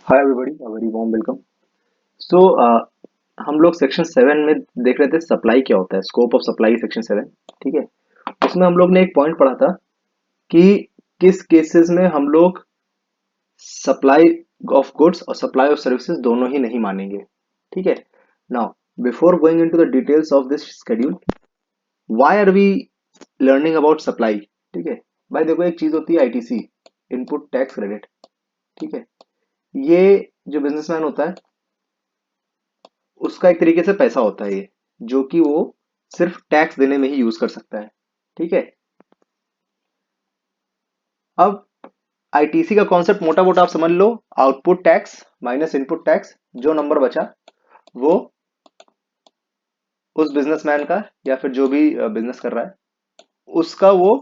हाय everybody, very warm welcome. So हम लोग section 7 में देख रहे थे सप्लाई क्या होता है, स्कोप ऑफ सप्लाई सेक्शन 7। ठीक है। उसमें हम लोग ने एक पॉइंट पढ़ा था कि किस केसेस में हम लोग सप्लाई ऑफ गुड्स और सप्लाई ऑफ सर्विसेज दोनों ही नहीं मानेंगे। ठीक है। Now before going into the details of this schedule, why are we learning about supply. ठीक है। भाई देखो, एक चीज होती है आईटीसी, इनपुट टैक्स क्रेडिट। ठीक है। ये जो बिजनेसमैन होता है उसका एक तरीके से पैसा होता है ये, जो कि वो सिर्फ टैक्स देने में ही यूज कर सकता है। ठीक है। अब आईटीसी का कॉन्सेप्ट मोटा मोटा आप समझ लो, output tax minus input tax, जो नंबर बचा वो उस बिजनेसमैन का या फिर जो भी बिजनेस कर रहा है उसका वो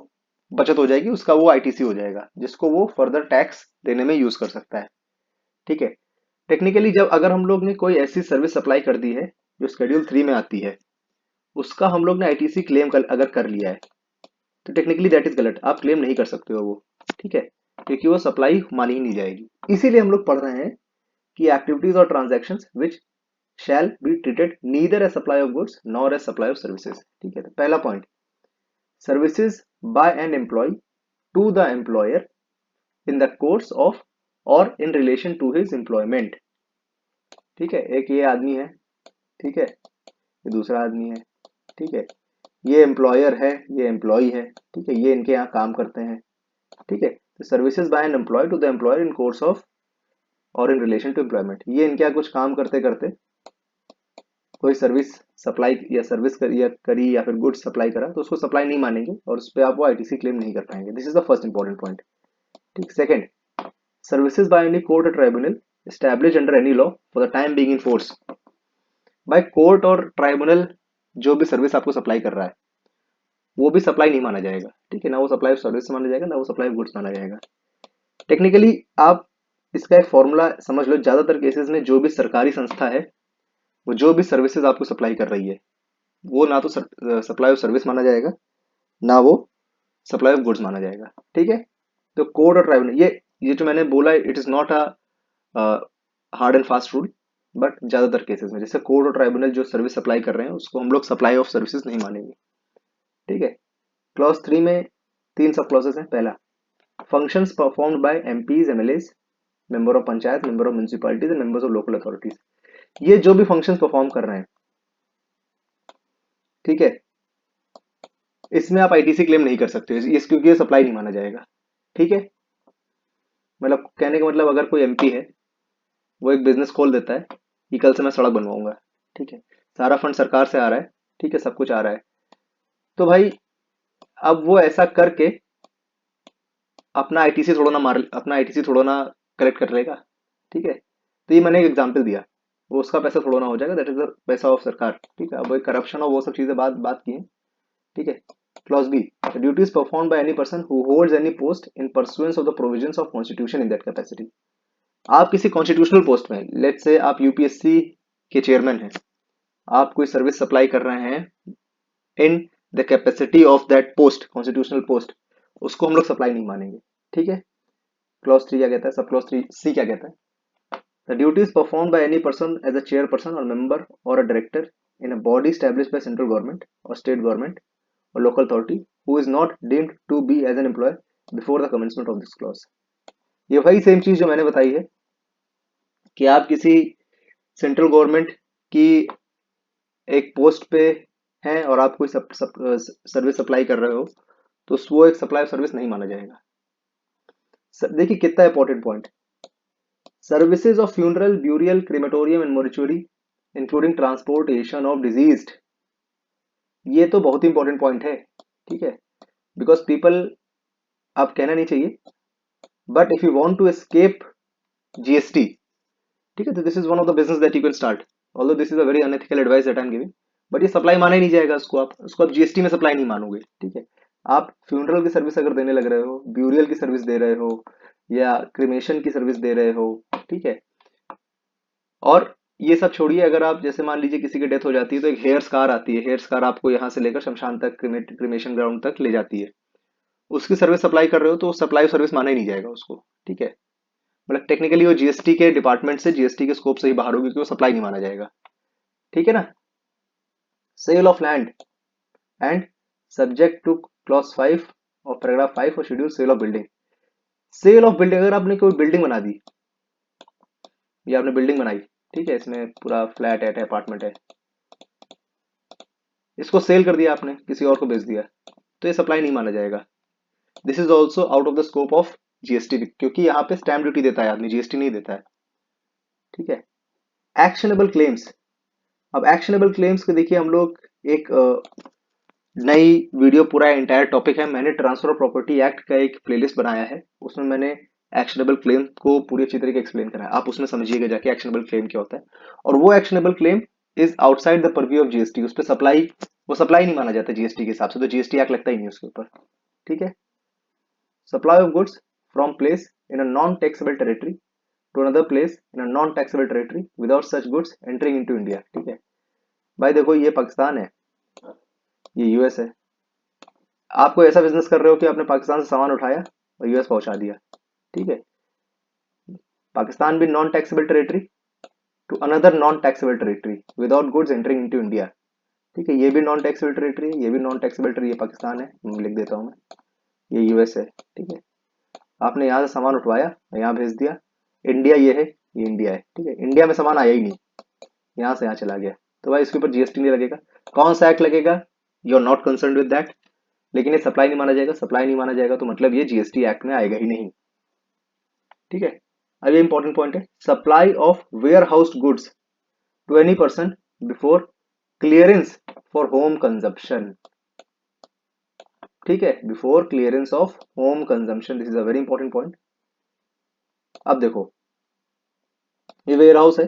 बचत हो जाएगी, उसका वो आईटीसी हो जाएगा जिसको वो फर्दर टैक्स देने में यूज कर सकता है। ठीक है। टेक्निकली जब अगर हम लोग ने कोई ऐसी सर्विस सप्लाई कर दी है जो शेड्यूल 3 में आती है, उसका हम लोग ने आईटीसी क्लेम अगर कर लिया है, तो टेक्निकली दैट इज गलत, आप क्लेम नहीं कर सकते हो वो। ठीक है। क्योंकि वो सप्लाई मानी ही नहीं जाएगी। इसीलिए हम लोग पढ़ रहे हैं कि एक्टिविटीज और transactions which shall be treated neither as supply of goods nor as supply of services. ठीक है। तो पहला point, services by an employee to the employer in the course of और in relation to his employment. ठीक है। एक ये आदमी है, ठीक है, ये दूसरा आदमी है, ठीक है, ये एम्प्लॉयर है, ये एम्प्लॉय है, ठीक है, ये इनके यहाँ काम करते हैं। ठीक है। तो services by an employee to the employer in course of और इन रिलेशन टू एम्प्लॉयमेंट, ये इनके यहाँ कुछ काम करते करते कोई सर्विस सप्लाई या सर्विस करी या फिर गुड्स सप्लाई करा, तो उसको सप्लाई नहीं मानेंगे और उस पर आप वो आईटीसी क्लेम नहीं कर पाएंगे। This is the first important point. ठीक। Second, services by any court और tribunal established under any law for the time being in force. By court और ट्राइब्यूनल जो भी सर्विस आपको सप्लाई कर रहा है वो भी सप्लाई नहीं माना जाएगा। ठीक है। ना वो सप्लाई ऑफ सर्विस माना जाएगा, ना वो सप्लाई ऑफ गुड्स माना जाएगा। टेक्निकली आप इसका एक फॉर्मूला समझ लो, ज्यादातर केसेस में जो भी सरकारी संस्था है वो जो भी सर्विसेज आपको सप्लाई कर रही है वो ना तो सप्लाई ऑफ सर्विस माना जाएगा, ना वो सप्लाई ऑफ गुड्स माना जाएगा। ठीक है। तो कोड और ट्राइब्यूनल, ये जो मैंने बोला, it is not a hard and fast rule, but ज्यादातर केसेस में जैसे कोड और ट्राइब्यूनल जो सर्विस सप्लाई कर रहे हैं उसको हम लोग सप्लाई ऑफ सर्विसेज नहीं मानेंगे। ठीक है। क्लॉज 3 में तीन सब क्लॉजेस हैं। पहला, functions performed by MPs MLAs, member of panchayat, member of municipalities and members of local authorities. ये जो भी फंक्शंस परफॉर्म कर रहे हैं, ठीक है, इसमें आप आईटीसी क्लेम नहीं कर सकते इस क्योंकि ये सप्लाई नहीं माना जाएगा। ठीक है। मतलब कहने का मतलब, अगर कोई एमपी है वो एक बिजनेस खोल देता है कि कल से मैं सड़क बनवाऊंगा, ठीक है, सारा फंड सरकार से आ रहा है, ठीक है, सब कुछ आ रहा है, तो भाई अब वो ऐसा करके अपना आईटीसी थोड़ा ना मार, अपना आईटीसी थोड़ा ना कलेक्ट कर लेगा। ठीक है। तो ये मैंने एक एग्जांपल दिया, वो उसका पैसा थोड़ा ना हो जाएगा, दैट इज द पैसा ऑफ सरकार। ठीक है। अब करप्शन और वो सब चीजें बात बात की है। ठीक है। Clause B, the duties perform by any person who holds any post in pursuance of the provisions of constitution in that capacity. आप किसी कॉन्स्टिट्यूशनल पोस्ट में, लेट्स से आप यूपीएससी के चेयरमैन हैं, आप कोई सर्विस सप्लाई कर रहे हैं in the capacity of that post, constitutional post, उसको हम लोग सप्लाई नहीं मानेंगे। ठीक है। क्लॉज 3 क्या कहता है, सब क्लॉज 3 सी क्या कहता है, the duties perform by any person as a chairperson or member or a director in a body established by central government or state government or local authority who is not deemed to be as an employee before the commencement of this clause. ये वही same चीज जो मैंने बताई है कि आप किसी सेंट्रल गवर्नमेंट की एक पोस्ट पे हैं और आप कोई सर्विस सप्लाई कर रहे हो, तो वो एक सप्लाई सर्विस नहीं माना जाएगा। देखिए कितना important point, services of funeral, burial, crematorium and mortuary including transportation of deceased, ये तो बहुत इंपॉर्टेंट पॉइंट है। ठीक है। बिकॉज पीपल, आप कहना नहीं चाहिए, but if you want to escape GST, ठीक है, तो this is one of the business that you can start, although this is a very unethical advice that I am giving, but ये supply माना ही नहीं जाएगा, उसको आप जीएसटी में सप्लाई नहीं मानोगे। ठीक है। आप फ्यूनरल की सर्विस अगर देने लग रहे हो, ब्यूरियल की सर्विस दे रहे हो, या क्रिमेशन की सर्विस दे रहे हो, ठीक है, और ये सब छोड़िए, अगर आप जैसे मान लीजिए किसी की डेथ हो जाती है तो एक हेयर स्कार आती है, हेयर स्कार आपको यहाँ से लेकर शमशान तक, क्रिमेशन ग्राउंड तक ले जाती है, उसकी सर्विस सप्लाई कर रहे हो तो सप्लाई सर्विस माना ही नहीं जाएगा उसको। ठीक है। मतलब टेक्निकली वो जीएसटी के डिपार्टमेंट से, जीएसटी के स्कोप से ही बाहर होगी, क्योंकि वो सप्लाई नहीं माना जाएगा। ठीक है ना। Sale of land and subject to clause 5 और पैराग्राफ 5 और schedule sale of building. Sale of building, अगर आपने कोई बिल्डिंग बना दी, या आपने बिल्डिंग बनाई, ठीक है, इसमें पूरा फ्लैट है, अपार्टमेंट है, इसको सेल कर दिया आपने, किसी और को बेच दिया, तो ये सप्लाई नहीं माना जाएगा। This is also out of the scope of GST, क्योंकि यहाँ पे स्टैम्प ड्यूटी देता है आदमी, जीएसटी नहीं देता है। ठीक है। Actionable claims. अब एक्शनेबल क्लेम्स के देखिए हम लोग एक नई वीडियो, पूरा एंटायर टॉपिक है, मैंने ट्रांसफर ऑफ प्रॉपर्टी एक्ट का एक प्लेलिस्ट बनाया है, उसमें मैंने एक्शनेबल क्लेम को पूरी अच्छी तरीके एक्सप्लेन करा है, आप उसमें समझिएगा जाके एक्शनेबल क्लेम क्या होता है। और वो actionable claim is outside the purview of GST, उस पर सप्लाई, वो सप्लाई नहीं माना जाता जीएसटी के हिसाब से, तो जीएसटी एक्ट लगता ही नहीं उसके ऊपर। ठीक है। Supply of goods from place in a non taxable territory to another place in a non taxable territory without such goods entering into India. ठीक है भाई, देखो ये पाकिस्तान है, ये यूएस है, आपको ऐसा बिजनेस कर रहे हो कि आपने पाकिस्तान से सामान उठाया और यूएस पहुंचा दिया। ठीक है। पाकिस्तान भी non taxable territory to another non taxable territory without goods entering into India. ठीक है, ये भी नॉन टैक्सेबल टेरिटरी है, ये भी नॉन टैक्सेबल टेरिटरी, ये पाकिस्तान है, लिख देता हूं मैं, ये यूएस है। ठीक है। आपने यहाँ से सामान उठवाया और यहाँ भेज दिया, इंडिया ये है, ये इंडिया है। ठीक है, इंडिया में सामान आया ही नहीं, यहाँ से यहाँ चला गया, तो भाई इसके ऊपर जीएसटी नहीं लगेगा। कौन सा एक्ट लगेगा, you are not concern with that, लेकिन ये सप्लाई नहीं माना जाएगा, सप्लाई नहीं माना जाएगा तो मतलब ये जीएसटी एक्ट में आएगा ही नहीं। ठीक है। अब ये इंपॉर्टेंट पॉइंट है, supply of warehouse goods to any person before clearance for home consumption. ठीक है, before clearance of home consumption, this is a very important point. अब देखो, ये वेयर हाउस है,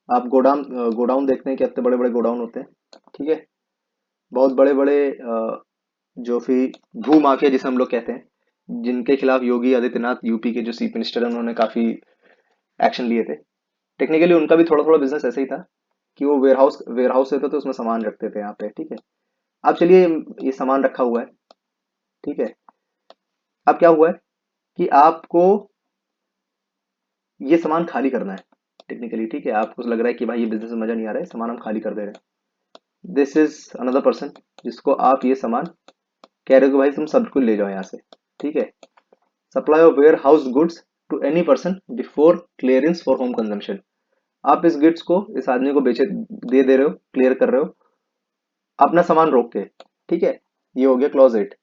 आप गोडाउन गोडाउन देखते हैं, कितने बड़े बड़े गोडाउन होते हैं। ठीक है, बहुत बड़े बड़े जो फिर भू माफिया जिसे हम लोग कहते हैं, जिनके खिलाफ योगी आदित्यनाथ यूपी के जो चीफ मिनिस्टर है उन्होंने काफी एक्शन लिए थे। टेक्निकली उनका भी थोड़ा थोड़ा बिजनेस ऐसे ही था कि वो वेयर हाउस रहता तो उसमें सामान रखते थे यहाँ पे। ठीक है। अब चलिए, ये सामान रखा हुआ है। ठीक है। अब क्या हुआ है कि आपको ये सामान खाली करना है टेक्निकली। ठीक है, आपको लग रहा है कि भाई ये बिजनेस में मजा नहीं आ रहा है, सामान हम खाली कर दे रहे हैं। दिस इज अनदर पर्सन जिसको आप ये सामान कह रहे हो कि भाई तुम सब कुछ ले जाओ यहाँ से। ठीक है। Supply of warehouse goods to any person before clearance for home consumption. आप इस गुड्स को इस आदमी को बेचे दे रहे हो, क्लियर कर रहे हो अपना सामान रोक के। ठीक है, ये हो गया क्लॉज 8।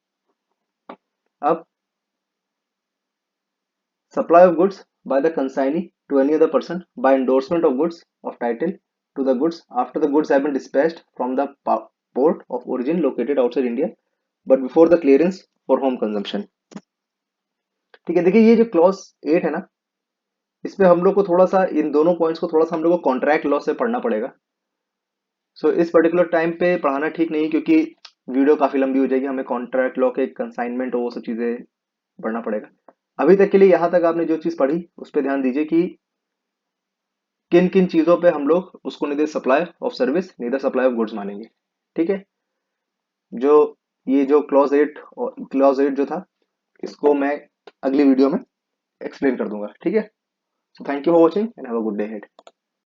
अब supply of goods by the consignee to any other person by endorsement of goods of title to the goods after the goods have been dispatched from the port of origin located outside India but before the clearance for home consumption. ठीक है, देखिए ये जो clause 8 है ना, इस पे हम लोग को थोड़ा सा, इन दोनों पॉइंट्स को थोड़ा सा हम लोग को कॉन्ट्रैक्ट लॉ से पढ़ना पड़ेगा। सो इस पर्टिकुलर टाइम पे पढ़ाना ठीक नहीं, क्योंकि वीडियो काफी लंबी हो जाएगी, हमें कॉन्ट्रैक्ट लॉ के कंसाइनमेंट और वो सब चीजें पढ़ना पड़ेगा। अभी तक के लिए यहाँ तक आपने जो चीज पढ़ी उस पर ध्यान दीजिए कि किन किन चीजों पे हम लोग उसको neither supply of service neither supply of goods मानेंगे। ठीक है। जो ये जो क्लॉज 8 जो था, इसको मैं अगली वीडियो में एक्सप्लेन कर दूंगा। ठीक है। So thank you for watching and have a good day head.